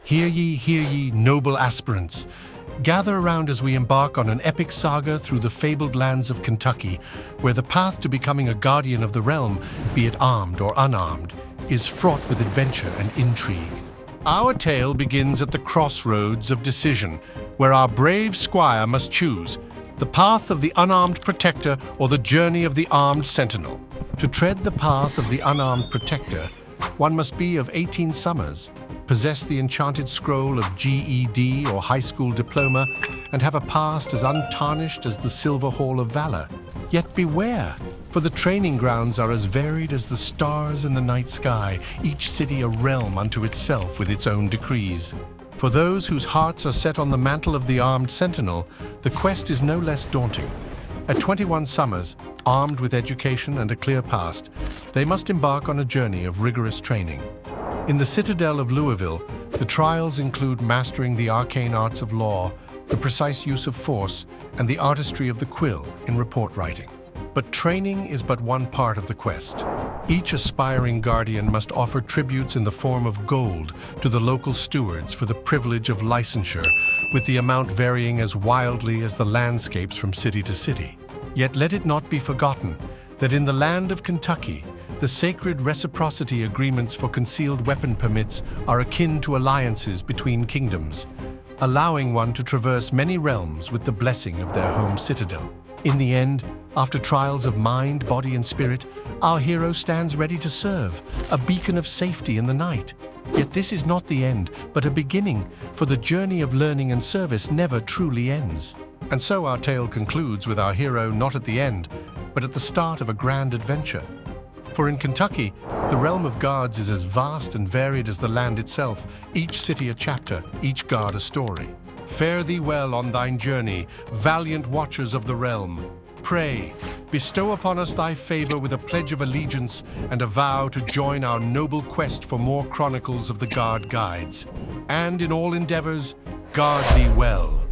Hear ye, noble aspirants. Gather around as we embark on an epic saga through the fabled lands of Kentucky, where the path to becoming a guardian of the realm, be it armed or unarmed, is fraught with adventure and intrigue. Our tale begins at the crossroads of decision, where our brave squire must choose the path of the unarmed protector or the journey of the armed sentinel. To tread the path of the unarmed protector, one must be of 18 summers, possess the enchanted scroll of GED or high school diploma, and have a past as untarnished as the Silver Hall of Valor. Yet beware, for the training grounds are as varied as the stars in the night sky, each city a realm unto itself with its own decrees. For those whose hearts are set on the mantle of the armed sentinel, the quest is no less daunting. At 21 summers, armed with education and a clear past, they must embark on a journey of rigorous training. In the citadel of Louisville, the trials include mastering the arcane arts of law, the precise use of force, and the artistry of the quill in report writing. But training is but one part of the quest. Each aspiring guardian must offer tributes in the form of gold to the local stewards for the privilege of licensure, with the amount varying as wildly as the landscapes from city to city. Yet let it not be forgotten that in the land of Kentucky, the sacred reciprocity agreements for concealed weapon permits are akin to alliances between kingdoms, allowing one to traverse many realms with the blessing of their home citadel. In the end, after trials of mind, body, and spirit, our hero stands ready to serve, a beacon of safety in the night. Yet this is not the end, but a beginning, for the journey of learning and service never truly ends. And so our tale concludes with our hero not at the end, but at the start of a grand adventure. For in Kentucky, the realm of guards is as vast and varied as the land itself, each city a chapter, each guard a story. Fare thee well on thine journey, valiant watchers of the realm. Pray, bestow upon us thy favor with a pledge of allegiance and a vow to join our noble quest for more chronicles of the Guard Guides. And in all endeavors, guard thee well.